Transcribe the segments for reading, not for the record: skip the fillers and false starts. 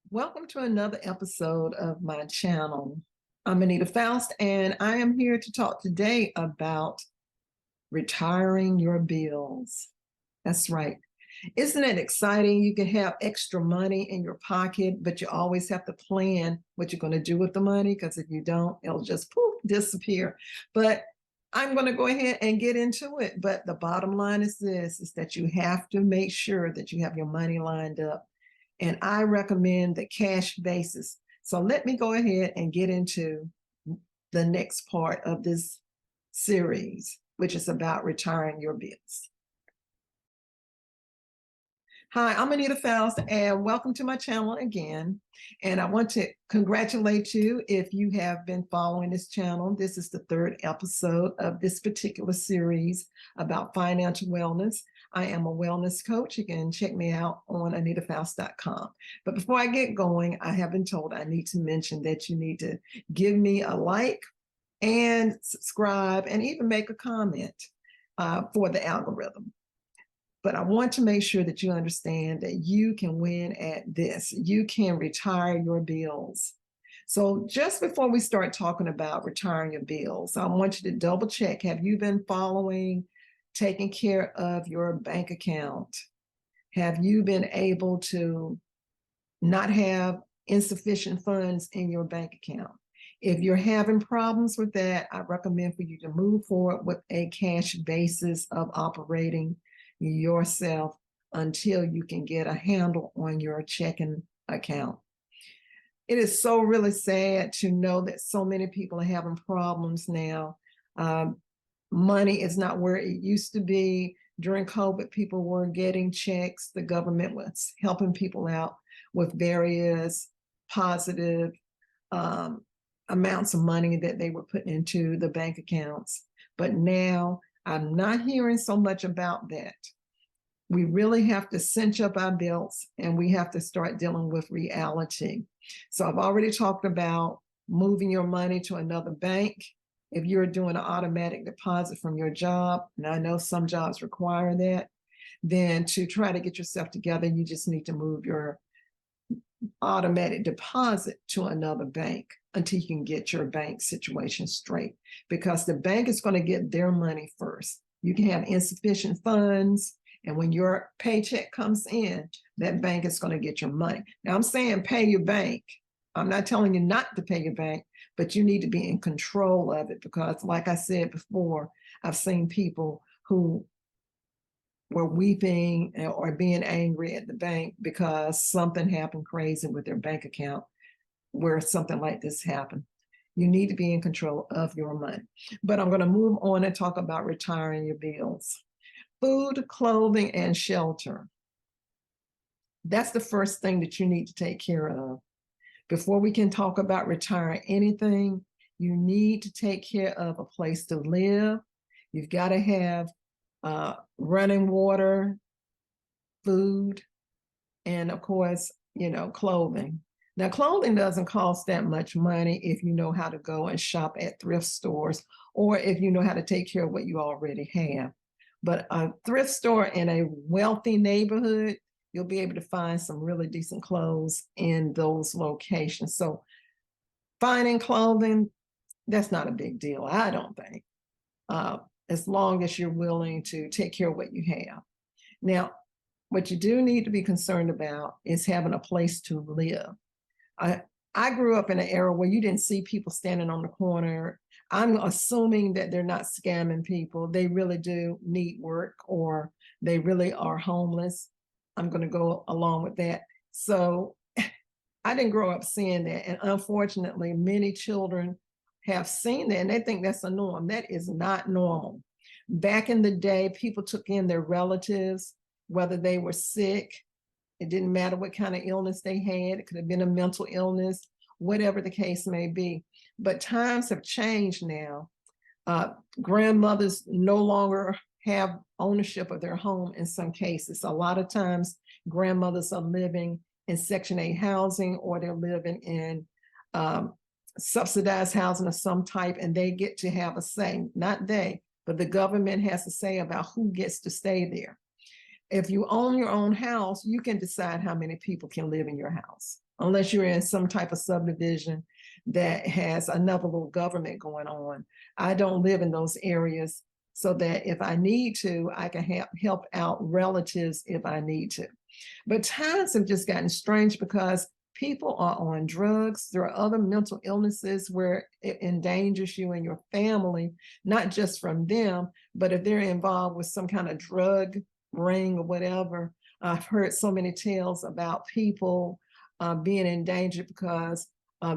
Welcome to another episode of my channel. I'm Anita Faust, and I am here to talk today about retiring your bills. That's right. Isn't it exciting? You can have extra money in your pocket, but you always have to plan what you're going to do with the money, because if you don't, it'll just poof, disappear. But I'm going to go ahead and get into it. But the bottom line is this, is that you have to make sure that you have your money lined up. And I recommend the cash basis. So let me go ahead and get into the next part of this series, which is about retiring your bills. Hi, I'm Anita Faust, and welcome to my channel again. And I want to congratulate you if you have been following this channel. This is the third episode of this particular series about financial wellness. I am a wellness coach. You can check me out on anitafaust.com. But before I get going, I have been told I need to mention that you need to give me a like and subscribe and even make a comment for the algorithm. But I want to make sure that you understand that you can win at this. You can retire your bills. So just before we start talking about retiring your bills, I want you to double check. Have you been taking care of your bank account? Have you been able to not have insufficient funds in your bank account? If you're having problems with that, I recommend for you to move forward with a cash basis of operating yourself until you can get a handle on your checking account. It is so really sad to know that so many people are having problems now. Money is not where it used to be. During COVID, people were getting checks. The government was helping people out with various positive amounts of money that they were putting into the bank accounts. But now I'm not hearing so much about that. We really have to cinch up our belts and we have to start dealing with reality. So I've already talked about moving your money to another bank. If you're doing an automatic deposit from your job, and I know some jobs require that, then to try to get yourself together, you just need to move your automatic deposit to another bank until you can get your bank situation straight, because the bank is going to get their money first. You can have insufficient funds, and when your paycheck comes in, that bank is going to get your money. Now, I'm saying pay your bank. I'm not telling you not to pay your bank, but you need to be in control of it, because like I said before, I've seen people who were weeping or being angry at the bank because something happened crazy with their bank account where something like this happened. You need to be in control of your money. But I'm going to move on and talk about retiring your bills. Food, clothing, and shelter. That's the first thing that you need to take care of. Before we can talk about retiring anything, you need to take care of a place to live. You've got to have running water, food, and of course, clothing. Now, clothing doesn't cost that much money if you know how to go and shop at thrift stores, or if you know how to take care of what you already have. But a thrift store in a wealthy neighborhood, you'll be able to find some really decent clothes in those locations. So finding clothing, that's not a big deal, I don't think, as long as you're willing to take care of what you have. Now, what you do need to be concerned about is having a place to live. I grew up in an era where you didn't see people standing on the corner. I'm assuming that they're not scamming people. They really do need work, or they really are homeless. I'm going to go along with that. So I didn't grow up seeing that. And unfortunately, many children have seen that and they think that's a norm. That is not normal. Back in the day, people took in their relatives, whether they were sick. It didn't matter what kind of illness they had. It could have been a mental illness, whatever the case may be. But times have changed now. Grandmothers no longer have ownership of their home in some cases. A lot of times, grandmothers are living in Section 8 housing, or they're living in subsidized housing of some type, and they get to have a say. Not they, but the government has a say about who gets to stay there. If you own your own house, you can decide how many people can live in your house. unless you're in some type of subdivision that has another little government going on. I don't live in those areas, so that if I need to, I can help out relatives if I need to. But times have just gotten strange because people are on drugs. There are other mental illnesses where it endangers you and your family, not just from them, but if they're involved with some kind of drug ring or whatever. I've heard so many tales about people being endangered because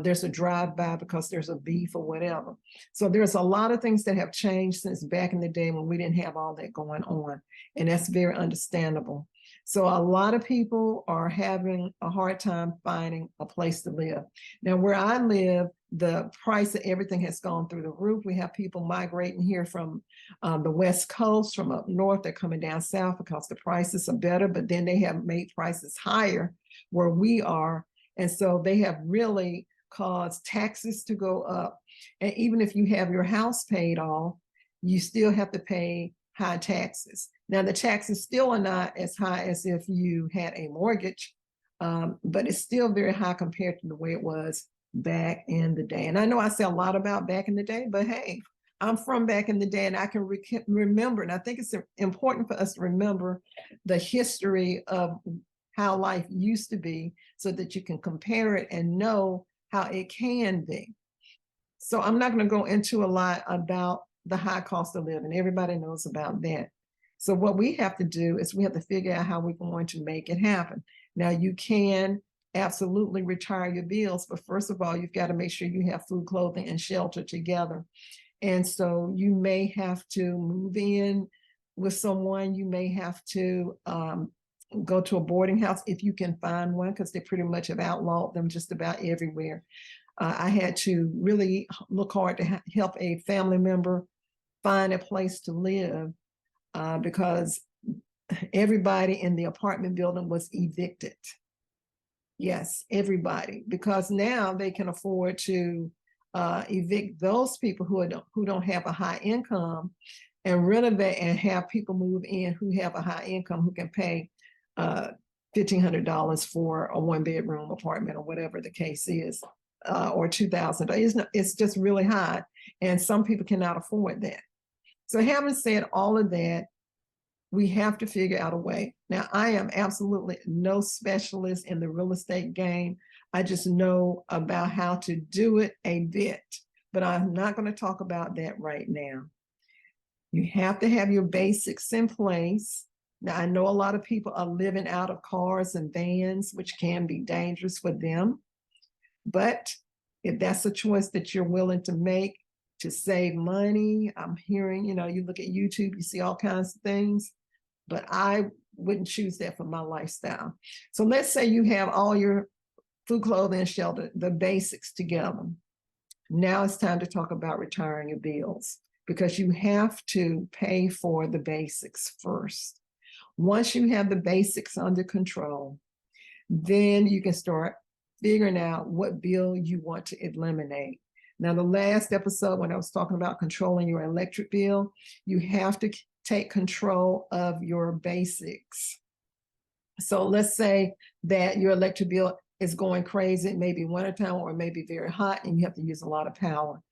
there's a drive-by, because there's a beef or whatever. So there's a lot of things that have changed since back in the day when we didn't have all that going on. And that's very understandable. So a lot of people are having a hard time finding a place to live. Now, where I live, the price of everything has gone through the roof. We have people migrating here from the West Coast, from up north. They're coming down south because the prices are better, but then they have made prices higher where we are. And so they have really caused taxes to go up. And even if you have your house paid off, you still have to pay high taxes. Now, the taxes still are not as high as if you had a mortgage, but it's still very high compared to the way it was back in the day. And I know I say a lot about back in the day, but hey, I'm from back in the day, and I can remember, and I think it's important for us to remember the history of how life used to be so that you can compare it and know how it can be. So I'm not going to go into a lot about the high cost of living. Everybody knows about that. So what we have to do is we have to figure out how we're going to make it happen. Now, you can absolutely retire your bills, but first of all, you've got to make sure you have food, clothing, and shelter together. And so you may have to move in with someone. You may have to go to a boarding house if you can find one, because they pretty much have outlawed them just about everywhere. I had to really look hard to help a family member find a place to live because everybody in the apartment building was evicted. Yes, everybody, because now they can afford to evict those people who don't have a high income and renovate and have people move in who have a high income who can pay $1,500 for a one-bedroom apartment or whatever the case is, or $2,000. It's just really high, and some people cannot afford that. So having said all of that, we have to figure out a way. Now, I am absolutely no specialist in the real estate game. I just know about how to do it a bit, but I'm not going to talk about that right now. You have to have your basics in place. Now, I know a lot of people are living out of cars and vans, which can be dangerous for them. But if that's a choice that you're willing to make to save money, I'm hearing, you look at YouTube, you see all kinds of things, but I wouldn't choose that for my lifestyle. So let's say you have all your food, clothing, and shelter, the basics together. Now it's time to talk about retiring your bills, because you have to pay for the basics first. Once you have the basics under control, then you can start figuring out what bill you want to eliminate. Now, the last episode, when I was talking about controlling your electric bill, you have to take control of your basics. So let's say that your electric bill is going crazy. It may be wintertime or it may be very hot and you have to use a lot of power.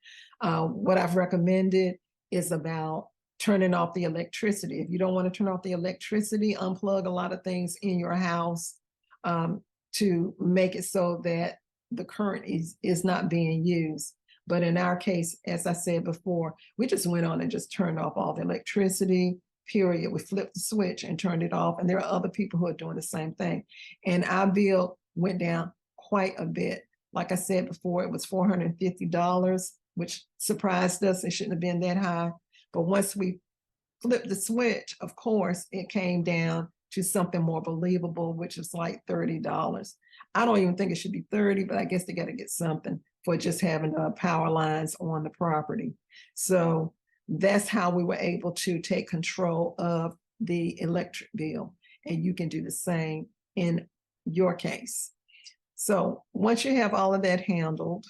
What I've recommended is about turning off the electricity. If you don't want to turn off the electricity, unplug a lot of things in your house to make it so that the current is not being used. But in our case, as I said before, we just went on and just turned off all the electricity, period. We flipped the switch and turned it off. And there are other people who are doing the same thing. And our bill went down quite a bit. Like I said before, it was $450, which surprised us. It shouldn't have been that high. But once we flipped the switch, of course, it came down to something more believable, which is like $30. I don't even think it should be 30, but I guess they got to get something for just having power lines on the property. So that's how we were able to take control of the electric bill. And you can do the same in your case. So once you have all of that handled,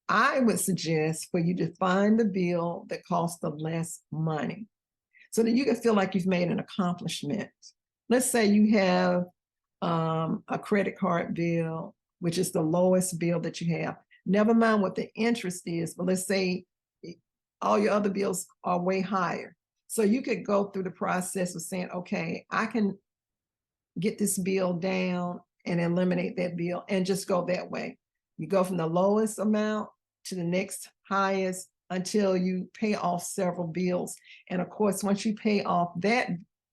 I would suggest for you to find the bill that costs the less money so that you can feel like you've made an accomplishment. Let's say you have a credit card bill which is the lowest bill that you have. Never mind what the interest is, but let's say all your other bills are way higher. So you could go through the process of saying, okay, I can get this bill down and eliminate that bill and just go that way. You go from the lowest amount to the next highest until you pay off several bills. And of course, once you pay off that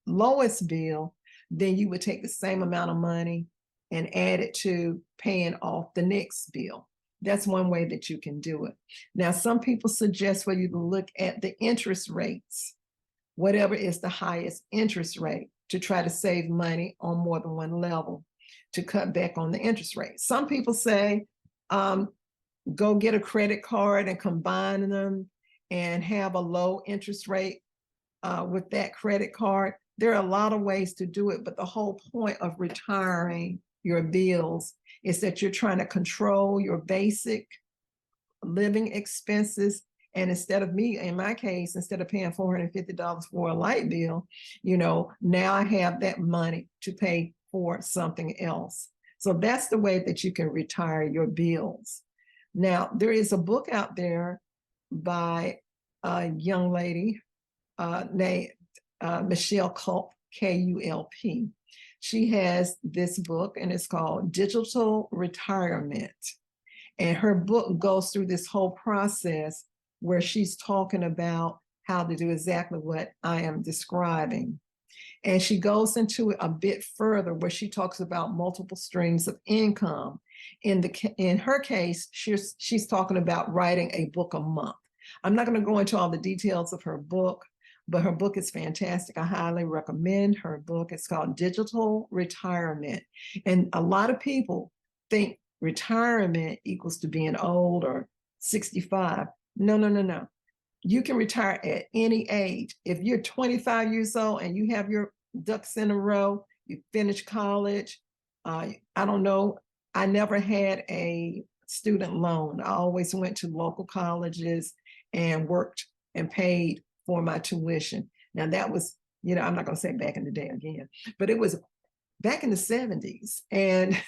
lowest bill, then you would take the same amount of money and add it to paying off the next bill. That's one way that you can do it. Now, some people suggest for you to look at the interest rates, whatever is the highest interest rate, to try to save money on more than one level, to cut back on the interest rate. Some people say, go get a credit card and combine them and have a low interest rate with that credit card. There are a lot of ways to do it, but the whole point of retiring your bills is that you're trying to control your basic living expenses. And instead of me, in my case, instead of paying $450 for a light bill, now I have that money to pay for something else. So that's the way that you can retire your bills. Now, there is a book out there by a young lady named Michelle Kulp, K-U-L-P. She has this book, and it's called Digital Retirement. And her book goes through this whole process where she's talking about how to do exactly what I am describing. And she goes into it a bit further where she talks about multiple streams of income. In her case, she's talking about writing a book a month. I'm not going to go into all the details of her book, but her book is fantastic. I highly recommend her book. It's called Digital Retirement. And a lot of people think retirement equals to being old or 65. No. You can retire at any age. If you're 25 years old and you have your ducks in a row, you finish college, I don't know, I never had a student loan. I always went to local colleges and worked and paid for my tuition. Now that was, I'm not going to say back in the day again, but it was back in the 70s. And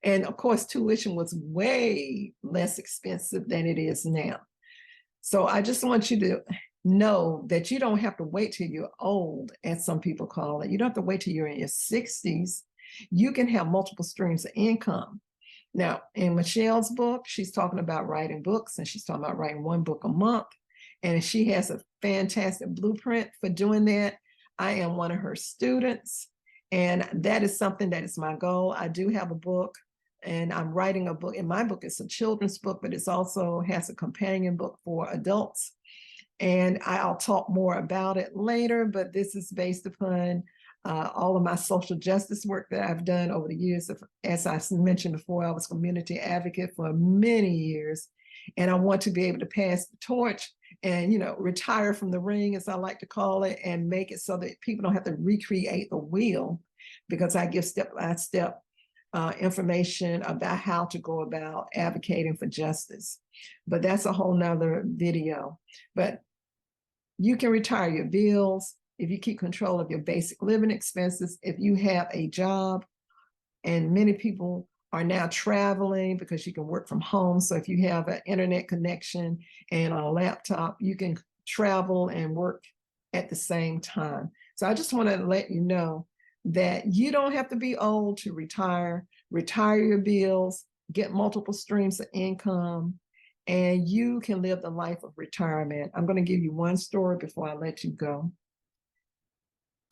and of course, tuition was way less expensive than it is now. So I just want you to know that you don't have to wait till you're old, as some people call it. You don't have to wait till you're in your 60s. You can have multiple streams of income. Now, in Michelle's book, she's talking about writing books, and she's talking about writing one book a month. And she has a fantastic blueprint for doing that. I am one of her students, and that is something that is my goal. I do have a book, and I'm writing a book. In my book, it's a children's book, but it also has a companion book for adults. And I'll talk more about it later, but this is based upon all of my social justice work that I've done over the years. As I mentioned before, I was a community advocate for many years, and I want to be able to pass the torch and, retire from the ring, as I like to call it, and make it so that people don't have to recreate the wheel, because I give step-by-step information about how to go about advocating for justice. But that's a whole nother video. But you can retire your bills if you keep control of your basic living expenses, if you have a job, and many people are now traveling because you can work from home. So if you have an internet connection and a laptop, you can travel and work at the same time. So I just want to let you know that you don't have to be old to retire. Retire your bills, get multiple streams of income, and you can live the life of retirement. I'm going to give you one story before I let you go.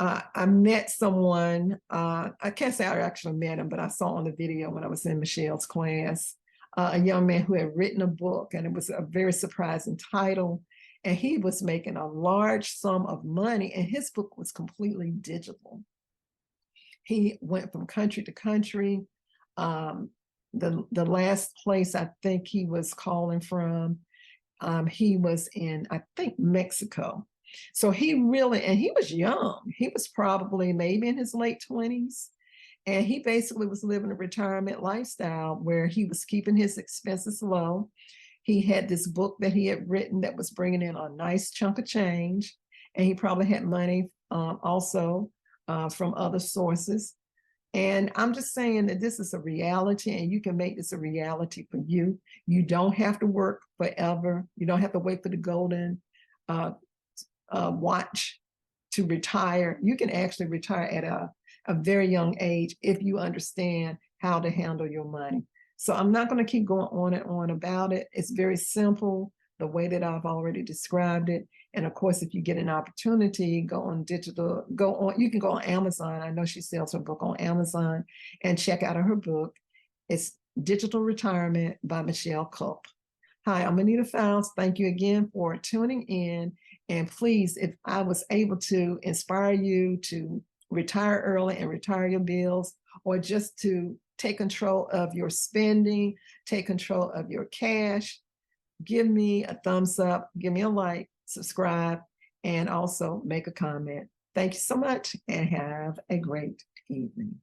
I met someone, I can't say I actually met him, but I saw on the video when I was in Michelle's class, a young man who had written a book, and it was a very surprising title. And he was making a large sum of money, and his book was completely digital. He went from country to country. The last place I think he was calling from, he was in, I think, Mexico. So he really, and he was young. He was probably maybe in his late 20s. And he basically was living a retirement lifestyle where he was keeping his expenses low. He had this book that he had written that was bringing in a nice chunk of change. And he probably had money also from other sources. And I'm just saying that this is a reality and you can make this a reality for you. You don't have to work forever. You don't have to wait for the golden uh, watch to retire. You can actually retire at a very young age if you understand how to handle your money. So I'm not going to keep going on and on about it. It's very simple, the way that I've already described it. And of course, if you get an opportunity, go on digital, go on, you can go on Amazon. I know she sells her book on Amazon and check out her book. It's Digital Retirement by Michelle Culp. Hi, I'm Anita Fowles. Thank you again for tuning in. And please, if I was able to inspire you to retire early and retire your bills, or just to take control of your spending, take control of your cash, give me a thumbs up, give me a like, subscribe, and also make a comment. Thank you so much and have a great evening.